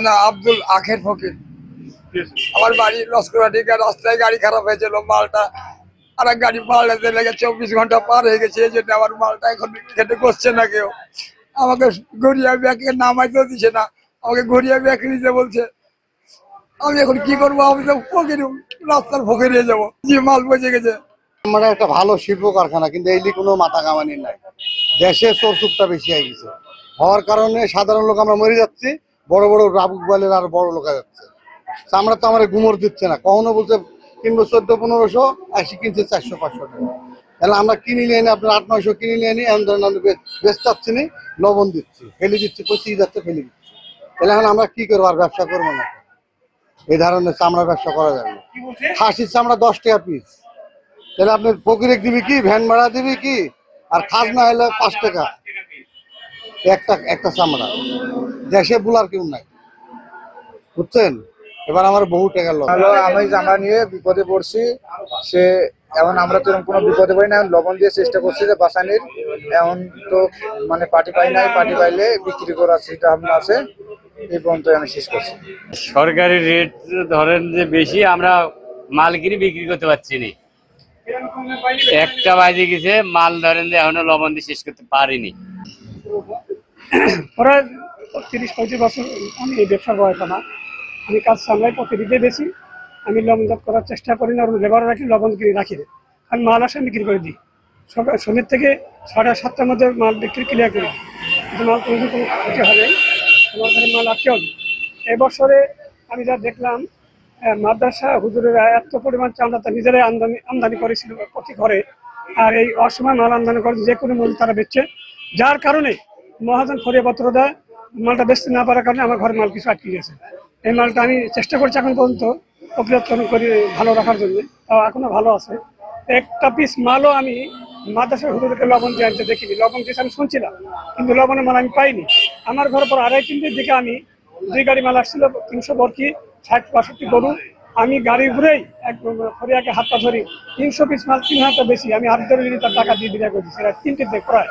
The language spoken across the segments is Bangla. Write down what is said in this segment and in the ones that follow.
না, আব্দুল আখের ফকির। আমার বাড়ি লস্করাটিকা। রাস্তায় গাড়ি খারাপ হয়েছিল, মালটা আর এক গাড়ি পাল্টাতে লেগে 24 ঘন্টা পার হয়ে গেছে। এই জন্য আমার মালটা এখন খেতে বসছে না কেউ। আমাকে গড়িয়া ব্যাগে নামাইতেও দিচ্ছে না, আমাকে গড়িয়া ব্যাগ নিতে বলছে। আমি এখন কি করবো? আমি তো ফকির, রাস্তার ফকির হয়ে যাবো। যে মাল বসে গেছে। আমরা একটা ভালো শিল্প কারখানা, কিন্তু এই কোনো মাথা কামানি নাই। দেশে চোরচুপটা বেশি হয়ে গেছে, হওয়ার কারণে সাধারণ লোক আমরা মরে যাচ্ছি, বড় বড় রাবুক বলের আর বড় লোক যাচ্ছে। আমরা তো আমার গুমর দিচ্ছে না, কখনো বলছে কিনবো 1400-1500, আসি কিনছে 400-500 টাকা। তাহলে আমরা কিনে নিয়ে আনি, আপনার 800-900 কিনে নিয়ে আনি, এমন ধরেন আমি বেশ চাচ্ছি নি, লবণ দিচ্ছি, ফেলে দিচ্ছি, পচিয়ে যাচ্ছে, ফেলে দিচ্ছি। তাহলে এখন আমরা কি করবো? আর ব্যবসা করবো না। এই ধরনের চামড়া ব্যবসা করা যাবে না। খাসির চামড়া 10 টাকা পিস, তাহলে আপনি ফকিরে দিবি কি, ভ্যান ভাড়া দিবি কি? আর খাজনা হলে 5 টাকা একটা চামড়া। দেশে বুলার কেউ নাই, বুঝছেন? এবার আমার বহু টাকা লোক। আমি জামা নিয়ে বিপদে পড়ছি। সে এখন আমরা তো কোনো বিপদে পড়ি না, লবণ দিয়ে চেষ্টা করছি যে বাঁচানির। এখন তো মানে পার্টি পাই নাই, পার্টি পাইলে বিক্রি করার চিন্তা ভাবনা আছে। এই পর্যন্ত আমি শেষ করছি। সরকারি রেট ধরেন যে বেশি, আমরা মাল কিনে বিক্রি করতে পারছি না। একটা বাজে গেছে, মাল ধরেন যে এখনো লবণ দিয়ে শেষ করতে পারিনি। প্রায় 30-35 বছর আমি এই ব্যবসার বয়স না। আমি কাজ সামলাই, প্রতিদিনে বেশি। আমি লবণজাত করার চেষ্টা করি না, লেবার রাখি, লবণ কিনে রাখি না। আমি মাল আসে বিক্রি করে দিই। সকাল সন্ধ্যের থেকে 7:30-7টার মধ্যে মাল বিক্রি ক্লিয়ার করি। কিন্তু মাল কোনো ক্ষতি হবে, আমার ঘরে মাল আটকে হবে। এবছরে আমি যা দেখলাম, মাদ্রাসা হুজুরেরা এত পরিমাণ চাঁদা নিজেরাই আমদানি করেছিল প্রতি ঘরে। আর এই অসময় মাল আমদানি করে যে কোনো মূল্য তারা বেচছে, যার কারণে মহাজন ফরিয়াপত্র দেয়। মালটা বেচতে না পারার কারণে আমার ঘরে মাল কিছু আটকে গেছে। এই মালটা আমি চেষ্টা করছি এখন পর্যন্ত প্রক্রিয়াকরণ করে ভালো রাখার জন্য, তাও এখনো ভালো আছে। একটা পিস মালও আমি মাদ্রাসার হুজুরকে লবণ দিয়ে আনতে দেখিনি। লবণ দিয়েছে আমি শুনছিলাম, কিন্তু লবণের মাল আমি পাইনি। আমার ঘর পর 2.5-3 দিকে আমি 2 গাড়ি মাল আসছিল, 300 বরকি, 60-65 গরু। আমি গাড়ি ঘুরেই ফরিয়াকে হাত পা ধরি, 300 পিস মাল 3000 বেশি আমি হাত ধরে তার টাকা দিয়ে বিদায় করেছি। সেটা 3 দিক প্রায়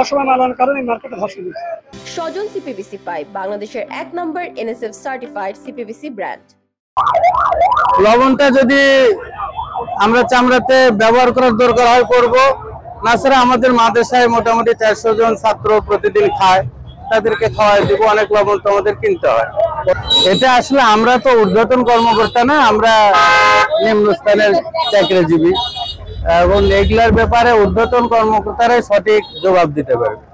অসময় মাল আনার কারণে মার্কেটে ধসে দিচ্ছে। সজন সিপিভিসি পাইপ, বাংলাদেশের 1 নম্বর এনএসএফ সার্টিফাইড সিপিভিসি ব্র্যান্ড। লবণটা যদি আমরা চামড়াতে ব্যবহার করার দরকার হয় করব, না ছাড়া আমাদের মাদ্রাসায় মোটামুটি 400 জন ছাত্র প্রতিদিন খায়, তাদেরকে খাওয়াই দিব। অনেক লবণ তো আমাদের কিনতে হয়। এটা আসলে আমরা তো ঊর্ধ্বতন কর্মকর্তা না, আমরা নিম্নস্থানের চাকরিজীবী, এবং এগুলার ব্যাপারে ঊর্ধ্বতন কর্মকর্তারাই সঠিক জবাব দিতে পারবে।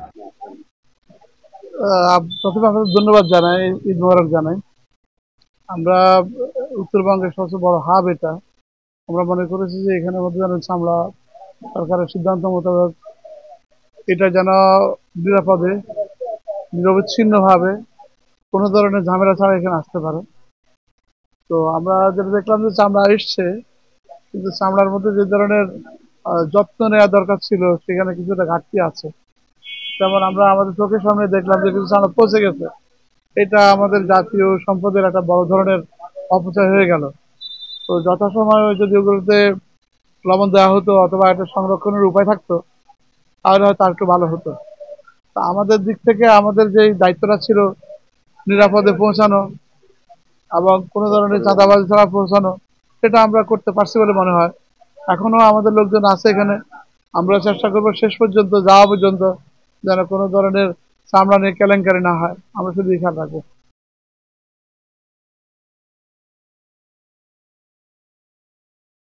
প্রথমে আপনাদের ধন্যবাদ জানাই, ঈদ মোবারক জানাই। আমরা উত্তরবঙ্গের সবচেয়ে বড় হাব এটা। আমরা মনে করেছি যে এখানে চামড়া সরকারের সিদ্ধান্ত মোতাবেক এটা যেন নিরাপদে, নিরবিচ্ছিন্নভাবে, কোনো ধরনের ঝামেলা ছাড়া এখানে আসতে পারে। তো আমরা যেটা দেখলাম যে চামড়া এসছে, কিন্তু চামড়ার মধ্যে যে ধরনের যত্ন নেওয়া দরকার ছিল সেখানে কিছুটা ঘাটতি আছে। যেমন আমরা আমাদের চোখের সামনে দেখলাম যে কিছু চামড়া পচে গেছে। এটা আমাদের জাতীয় সম্পদের একটা বড় ধরনের অপচয় হয়ে গেল। তো যথাসময়ে যদি ওগুলোতে লবণ দেওয়া হতো অথবা একটা সংরক্ষণের উপায় থাকতো, তাহলে হয়তো আর একটু ভালো হতো। তা আমাদের দিক থেকে আমাদের যে দায়িত্বটা ছিল নিরাপদে পৌঁছানো এবং কোনো ধরনের চাঁদাবাজি ছাড়া পৌঁছানো, সেটা আমরা করতে পারছি বলে মনে হয়। এখনো আমাদের লোকজন আছে এখানে। আমরা চেষ্টা করবো শেষ পর্যন্ত যাওয়া পর্যন্ত যেন কোনো ধরনের চামড়া নিয়ে কেলেঙ্কারি না হয়, আমরা শুধু খেয়াল রাখবো।